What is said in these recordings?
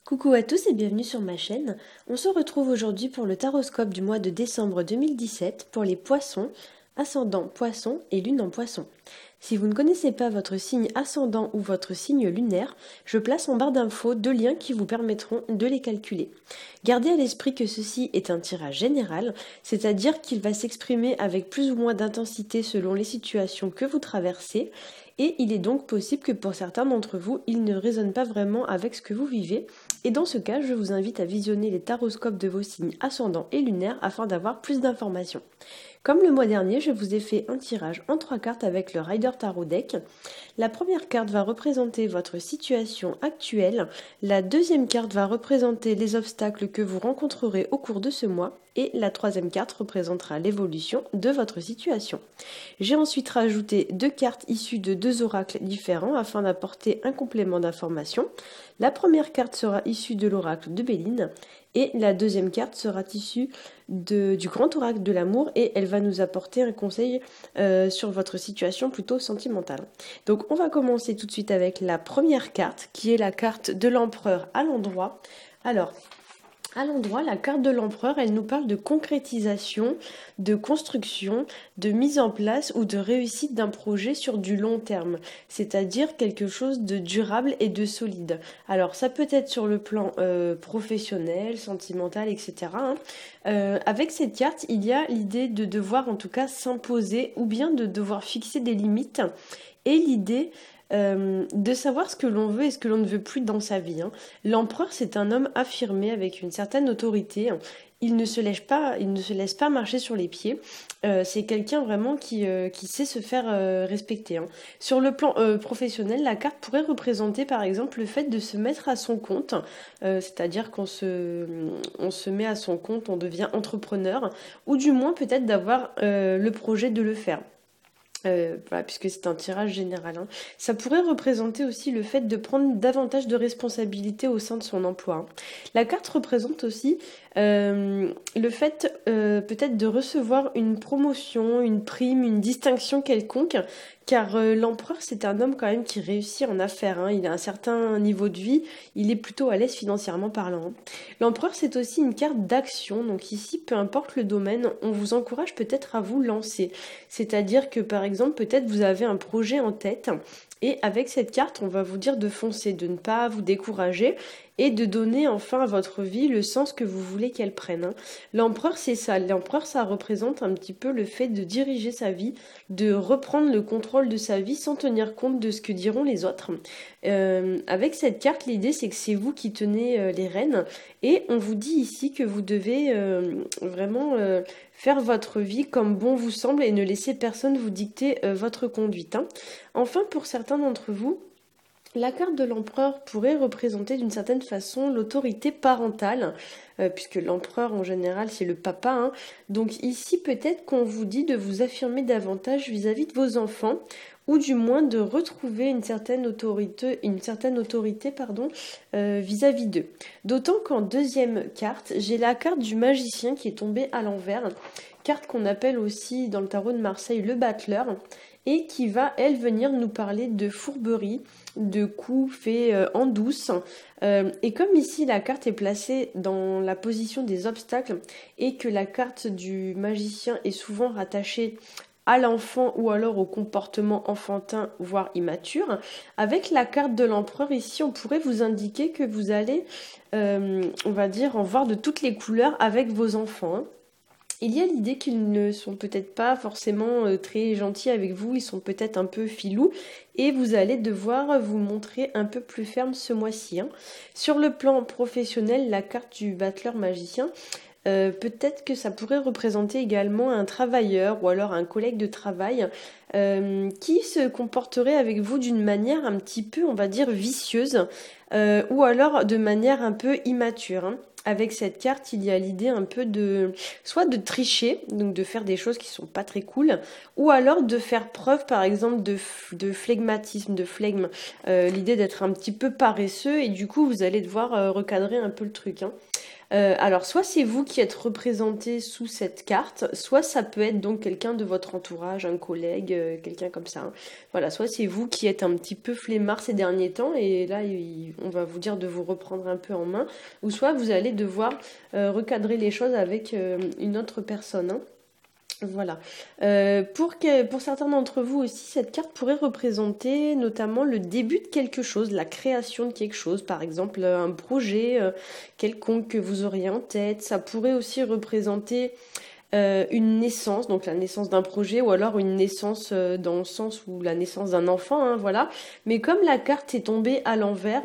Coucou à tous et bienvenue sur ma chaîne. On se retrouve aujourd'hui pour le taroscope du mois de décembre 2017 pour les poissons, ascendant poisson et lune en poisson. Si vous ne connaissez pas votre signe ascendant ou votre signe lunaire, je place en barre d'infos deux liens qui vous permettront de les calculer. Gardez à l'esprit que ceci est un tirage général, c'est-à-dire qu'il va s'exprimer avec plus ou moins d'intensité selon les situations que vous traversez, et il est donc possible que pour certains d'entre vous, il ne résonne pas vraiment avec ce que vous vivez. Et dans ce cas, je vous invite à visionner les taroscopes de vos signes ascendants et lunaires afin d'avoir plus d'informations. Comme le mois dernier, je vous ai fait un tirage en 3 cartes avec le Rider Tarot Deck. La première carte va représenter votre situation actuelle, la deuxième carte va représenter les obstacles que vous rencontrerez au cours de ce mois et la troisième carte représentera l'évolution de votre situation. J'ai ensuite rajouté deux cartes issues de deux oracles différents afin d'apporter un complément d'information. La première carte sera issue de l'oracle de Béline et la deuxième carte sera issue du grand oracle de l'amour et elle va nous apporter un conseil sur votre situation plutôt sentimentale. Donc on va commencer tout de suite avec la première carte qui est la carte de l'empereur à l'endroit. Alors, à l'endroit, la carte de l'empereur, elle nous parle de concrétisation, de construction, de mise en place ou de réussite d'un projet sur du long terme, c'est-à-dire quelque chose de durable et de solide. Alors ça peut être sur le plan professionnel, sentimental, etc. Avec cette carte, il y a l'idée de devoir en tout cas s'imposer ou bien de devoir fixer des limites et l'idée de savoir ce que l'on veut et ce que l'on ne veut plus dans sa vie. L'empereur, c'est un homme affirmé avec une certaine autorité. Il ne se laisse pas marcher sur les pieds. C'est quelqu'un vraiment qui sait se faire respecter. Sur le plan professionnel, la carte pourrait représenter par exemple le fait de se mettre à son compte, c'est-à-dire on se met à son compte, on devient entrepreneur, ou du moins peut-être d'avoir le projet de le faire. Voilà, puisque c'est un tirage général. Ça pourrait représenter aussi le fait de prendre davantage de responsabilités au sein de son emploi. La carte représente aussi le fait peut-être de recevoir une promotion, une prime, une distinction quelconque, car l'empereur c'est un homme quand même qui réussit en affaires. Il a un certain niveau de vie, il est plutôt à l'aise financièrement parlant. L'empereur c'est aussi une carte d'action, donc ici peu importe le domaine, on vous encourage peut-être à vous lancer. C'est-à-dire que par exemple peut-être vous avez un projet en tête et avec cette carte on va vous dire de foncer, de ne pas vous décourager et de donner enfin à votre vie le sens que vous voulez qu'elle prenne. L'empereur c'est ça, l'empereur ça représente un petit peu le fait de diriger sa vie, de reprendre le contrôle de sa vie sans tenir compte de ce que diront les autres. Avec cette carte l'idée c'est que c'est vous qui tenez les rênes et on vous dit ici que vous devez vraiment faire votre vie comme bon vous semble et ne laisser personne vous dicter votre conduite. Enfin, pour certains d'entre vous, la carte de l'empereur pourrait représenter d'une certaine façon l'autorité parentale, puisque l'empereur en général c'est le papa. Donc ici peut-être qu'on vous dit de vous affirmer davantage vis-à-vis de vos enfants, ou du moins de retrouver une certaine autorité vis-à-vis d'eux. D'autant qu'en deuxième carte, j'ai la carte du magicien qui est tombée à l'envers, carte qu'on appelle aussi dans le tarot de Marseille le battleur, et qui va, elle, venir nous parler de fourberie, de coups faits en douce. Et comme ici, la carte est placée dans la position des obstacles et que la carte du magicien est souvent rattachée à l'enfant ou alors au comportement enfantin, voire immature, avec la carte de l'empereur, ici, on pourrait vous indiquer que vous allez, on va dire, en voir de toutes les couleurs avec vos enfants. Il y a l'idée qu'ils ne sont peut-être pas forcément très gentils avec vous, ils sont peut-être un peu filous et vous allez devoir vous montrer un peu plus ferme ce mois-ci. Sur le plan professionnel, la carte du battleur magicien, peut-être que ça pourrait représenter également un travailleur ou alors un collègue de travail qui se comporterait avec vous d'une manière un petit peu, on va dire, vicieuse ou alors de manière un peu immature. Avec cette carte, il y a l'idée un peu soit de tricher, donc de faire des choses qui sont pas très cool, ou alors de faire preuve, par exemple, de flegmatisme, de flegme, l'idée d'être un petit peu paresseux, et du coup, vous allez devoir recadrer un peu le truc. Alors soit c'est vous qui êtes représenté sous cette carte, soit ça peut être donc quelqu'un de votre entourage, un collègue, quelqu'un comme ça, hein. Voilà, soit c'est vous qui êtes un petit peu flemmard ces derniers temps et là on va vous dire de vous reprendre un peu en main, ou soit vous allez devoir recadrer les choses avec une autre personne, hein. Voilà. Pour certains d'entre vous aussi, cette carte pourrait représenter notamment le début de quelque chose, la création de quelque chose, par exemple un projet quelconque que vous auriez en tête. Ça pourrait aussi représenter une naissance, donc la naissance d'un projet, ou alors une naissance dans le sens où la naissance d'un enfant, hein, voilà. Mais comme la carte est tombée à l'envers,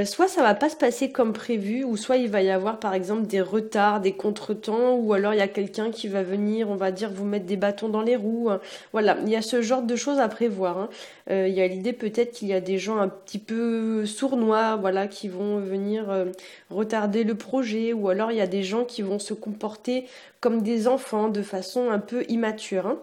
soit ça va pas se passer comme prévu, ou soit il va y avoir par exemple des retards, des contretemps, ou alors il y a quelqu'un qui va venir, on va dire, vous mettre des bâtons dans les roues, hein. Voilà, il y a ce genre de choses à prévoir, hein. Il y a l'idée peut-être qu'il y a des gens un petit peu sournois, voilà, qui vont venir retarder le projet, ou alors il y a des gens qui vont se comporter comme des enfants de façon un peu immature, hein.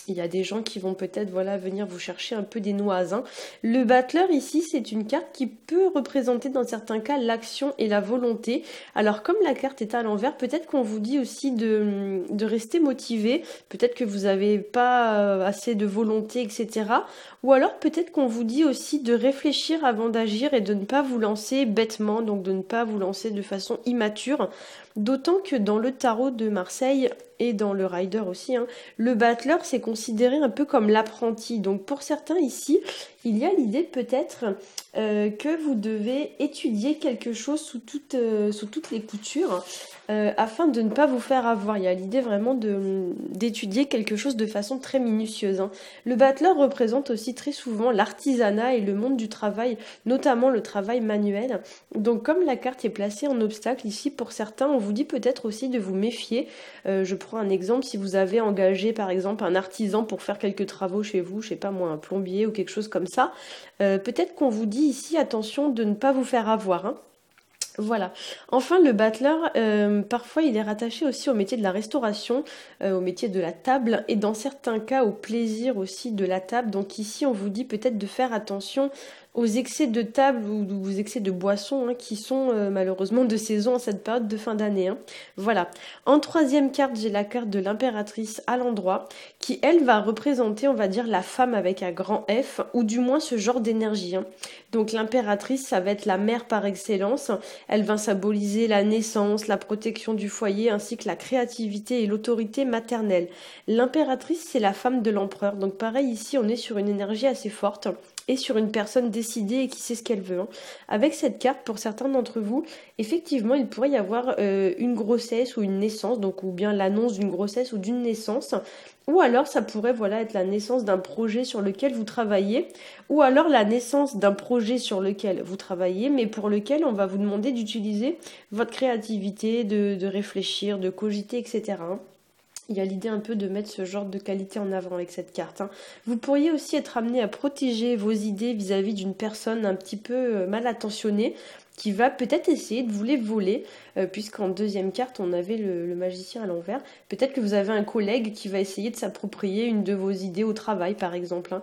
Il y a des gens qui vont peut-être voilà venir vous chercher un peu des noises, hein. Le battleur ici, c'est une carte qui peut représenter dans certains cas l'action et la volonté. Alors comme la carte est à l'envers, peut-être qu'on vous dit aussi de rester motivé, peut-être que vous n'avez pas assez de volonté, etc. Ou alors peut-être qu'on vous dit aussi de réfléchir avant d'agir et de ne pas vous lancer bêtement, donc de ne pas vous lancer de façon immature. D'autant que dans le tarot de Marseille et dans le Rider aussi, hein, le battleur c'est considéré un peu comme l'apprenti. Donc pour certains ici, il y a l'idée peut-être que vous devez étudier quelque chose sous toutes les coutures afin de ne pas vous faire avoir. Il y a l'idée vraiment d'étudier quelque chose de façon très minutieuse, hein. Le battleur représente aussi très souvent l'artisanat et le monde du travail, notamment le travail manuel. Donc comme la carte est placée en obstacle ici, pour certains, on vous dit peut-être aussi de vous méfier. Je prends un exemple, si vous avez engagé par exemple un artisan pour faire quelques travaux chez vous, je sais pas moi, un plombier ou quelque chose comme ça, peut-être qu'on vous dit ici attention de ne pas vous faire avoir, hein. Voilà. Enfin, le battleur, parfois, il est rattaché aussi au métier de la restauration, au métier de la table, et dans certains cas, au plaisir aussi de la table. Donc ici, on vous dit peut-être de faire attention aux excès de table ou aux excès de boissons, hein, qui sont malheureusement de saison en cette période de fin d'année, hein. Voilà. En troisième carte, j'ai la carte de l'impératrice à l'endroit, qui, elle, va représenter, on va dire, la femme avec un grand F, ou du moins ce genre d'énergie, hein. Donc l'impératrice, ça va être la mère par excellence. Elle va symboliser la naissance, la protection du foyer, ainsi que la créativité et l'autorité maternelle. L'impératrice, c'est la femme de l'empereur. Donc pareil, ici, on est sur une énergie assez forte et sur une personne décidée et qui sait ce qu'elle veut, hein. Avec cette carte, pour certains d'entre vous, effectivement, il pourrait y avoir une grossesse ou une naissance, donc ou bien l'annonce d'une grossesse ou d'une naissance. Ou alors ça pourrait voilà être la naissance d'un projet sur lequel vous travaillez, ou alors la naissance d'un projet sur lequel vous travaillez, mais pour lequel on va vous demander d'utiliser votre créativité, de réfléchir, de cogiter, etc., hein. Il y a l'idée un peu de mettre ce genre de qualité en avant avec cette carte, hein. Vous pourriez aussi être amené à protéger vos idées vis-à-vis d'une personne un petit peu mal attentionnée qui va peut-être essayer de vous les voler, puisqu'en deuxième carte on avait le magicien à l'envers. Peut-être que vous avez un collègue qui va essayer de s'approprier une de vos idées au travail par exemple, hein.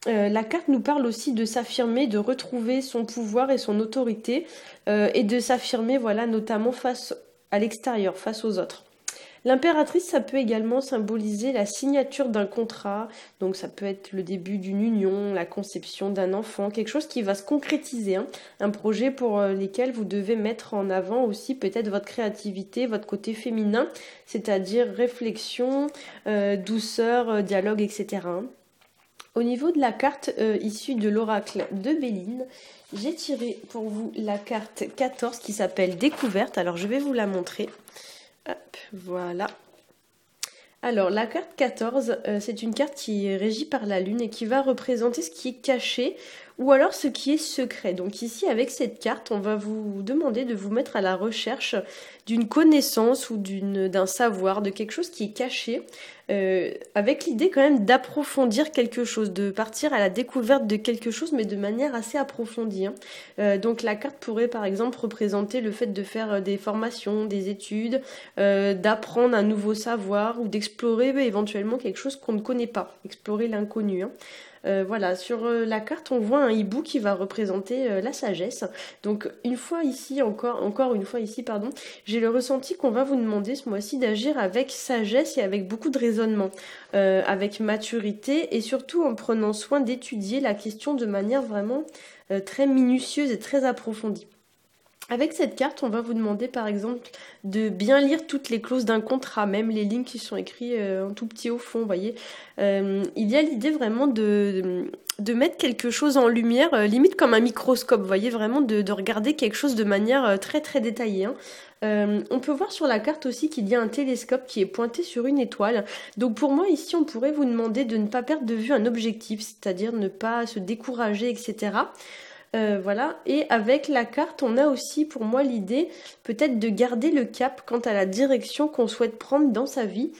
La carte nous parle aussi de s'affirmer, de retrouver son pouvoir et son autorité, et de s'affirmer voilà notamment face à l'extérieur, face aux autres. L'impératrice, ça peut également symboliser la signature d'un contrat, donc ça peut être le début d'une union, la conception d'un enfant, quelque chose qui va se concrétiser, hein. Un projet pour lequel vous devez mettre en avant aussi peut-être votre créativité, votre côté féminin, c'est-à-dire réflexion, douceur, dialogue, etc., hein. Au niveau de la carte issue de l'oracle de Béline, j'ai tiré pour vous la carte 14 qui s'appelle Découverte. Alors je vais vous la montrer. Hop, voilà. Alors, la carte 14, c'est une carte qui est régie par la lune et qui va représenter ce qui est caché ou alors ce qui est secret. Donc ici, avec cette carte, on va vous demander de vous mettre à la recherche d'une connaissance ou d'un savoir, de quelque chose qui est caché, avec l'idée quand même d'approfondir quelque chose, de partir à la découverte de quelque chose, mais de manière assez approfondie, hein. Donc la carte pourrait par exemple représenter le fait de faire des formations, des études, d'apprendre un nouveau savoir ou d'explorer éventuellement quelque chose qu'on ne connaît pas, explorer l'inconnu, hein. Voilà, sur la carte, on voit un hibou qui va représenter la sagesse. Donc une fois ici, encore une fois ici, pardon, j'ai le ressenti qu'on va vous demander ce mois-ci d'agir avec sagesse et avec beaucoup de raisonnement, avec maturité et surtout en prenant soin d'étudier la question de manière vraiment très minutieuse et très approfondie. Avec cette carte, on va vous demander par exemple de bien lire toutes les clauses d'un contrat, même les lignes qui sont écrites en tout petit au fond, vous voyez. Il y a l'idée vraiment de mettre quelque chose en lumière, limite comme un microscope, vous voyez, vraiment de regarder quelque chose de manière très très détaillée, hein. On peut voir sur la carte aussi qu'il y a un télescope qui est pointé sur une étoile. Donc pour moi ici, on pourrait vous demander de ne pas perdre de vue un objectif, c'est-à-dire ne pas se décourager, etc. Voilà, et avec la carte, on a aussi pour moi l'idée peut-être de garder le cap quant à la direction qu'on souhaite prendre dans sa vie.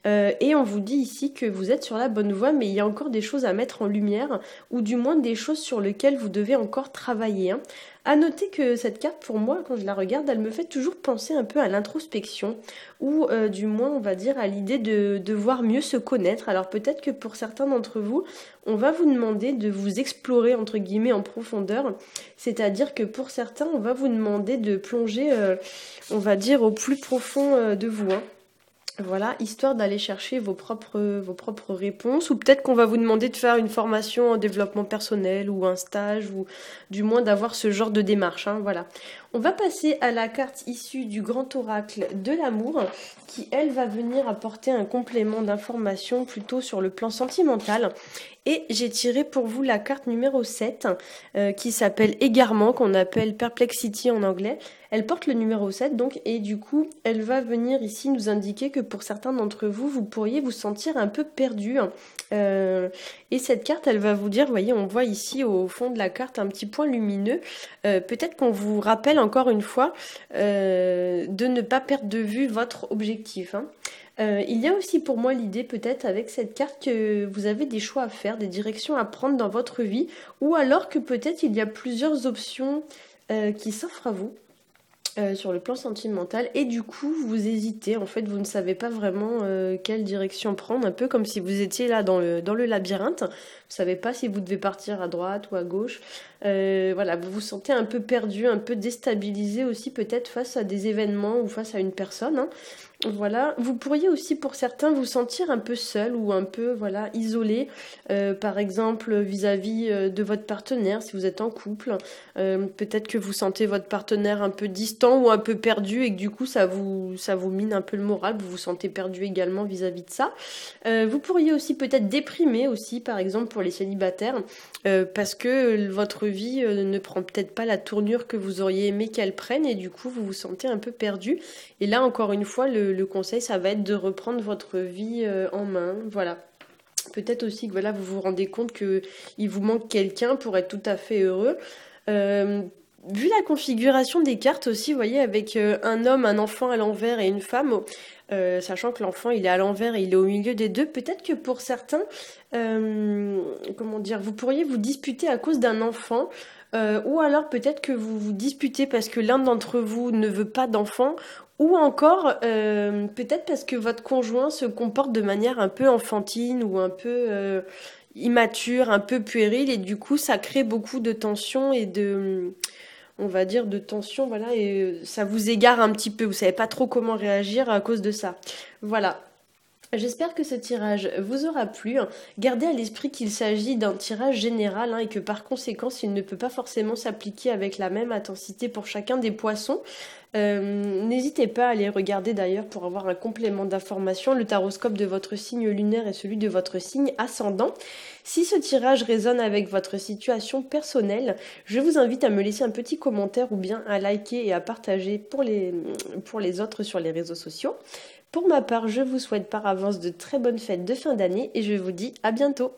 Et on vous dit ici que vous êtes sur la bonne voie, mais il y a encore des choses à mettre en lumière, ou du moins des choses sur lesquelles vous devez encore travailler, hein. À noter que cette carte, pour moi, quand je la regarde, elle me fait toujours penser un peu à l'introspection, ou du moins, on va dire, à l'idée de devoir mieux se connaître. Alors peut-être que pour certains d'entre vous, on va vous demander de vous explorer, entre guillemets, en profondeur. C'est-à-dire que pour certains, on va vous demander de plonger, on va dire, au plus profond de vous, hein. Voilà, histoire d'aller chercher vos propres réponses, ou peut-être qu'on va vous demander de faire une formation en développement personnel ou un stage, ou du moins d'avoir ce genre de démarche, hein, voilà. On va passer à la carte issue du grand oracle de l'amour, qui elle va venir apporter un complément d'information plutôt sur le plan sentimental. Et j'ai tiré pour vous la carte numéro 7, qui s'appelle Égarement, qu'on appelle Perplexity en anglais. Elle porte le numéro 7 donc, et du coup, elle va venir ici nous indiquer que pour certains d'entre vous, vous pourriez vous sentir un peu perdu. Et cette carte, elle va vous dire, vous voyez, on voit ici au fond de la carte un petit point lumineux. Peut-être qu'on vous rappelle encore une fois de ne pas perdre de vue votre objectif, hein. Il y a aussi pour moi l'idée peut-être avec cette carte que vous avez des choix à faire, des directions à prendre dans votre vie, ou alors que peut-être il y a plusieurs options qui s'offrent à vous. Sur le plan sentimental, et du coup vous hésitez, en fait vous ne savez pas vraiment quelle direction prendre, un peu comme si vous étiez là dans le labyrinthe, vous savez pas si vous devez partir à droite ou à gauche. Voilà, vous vous sentez un peu perdu, un peu déstabilisé aussi peut-être face à des événements ou face à une personne, hein. Voilà, vous pourriez aussi pour certains vous sentir un peu seul ou un peu voilà isolé, par exemple vis-à-vis de votre partenaire si vous êtes en couple. Peut-être que vous sentez votre partenaire un peu distant ou un peu perdu et que du coup ça vous mine un peu le moral, vous vous sentez perdu également vis-à-vis de ça. Vous pourriez aussi peut-être déprimer aussi, par exemple pour les célibataires, parce que votre vie ne prend peut-être pas la tournure que vous auriez aimé qu'elle prenne et du coup vous vous sentez un peu perdu. Et là encore une fois le conseil ça va être de reprendre votre vie en main, voilà. Peut-être aussi que voilà, vous vous rendez compte qu'il vous manque quelqu'un pour être tout à fait heureux. Vu la configuration des cartes aussi, vous voyez, avec un homme, un enfant à l'envers et une femme, sachant que l'enfant il est à l'envers et il est au milieu des deux, peut-être que pour certains, comment dire, vous pourriez vous disputer à cause d'un enfant, ou alors peut-être que vous vous disputez parce que l'un d'entre vous ne veut pas d'enfant, ou encore peut-être parce que votre conjoint se comporte de manière un peu enfantine ou un peu immature, un peu puérile, et du coup ça crée beaucoup de tension et on va dire de tension, voilà, et ça vous égare un petit peu, vous savez pas trop comment réagir à cause de ça. Voilà. J'espère que ce tirage vous aura plu. Gardez à l'esprit qu'il s'agit d'un tirage général, hein, et que par conséquent, il ne peut pas forcément s'appliquer avec la même intensité pour chacun des poissons. N'hésitez pas à aller regarder d'ailleurs pour avoir un complément d'information, le taroscope de votre signe lunaire et celui de votre signe ascendant. Si ce tirage résonne avec votre situation personnelle, je vous invite à me laisser un petit commentaire ou bien à liker et à partager pour les autres sur les réseaux sociaux. Pour ma part, je vous souhaite par avance de très bonnes fêtes de fin d'année et je vous dis à bientôt.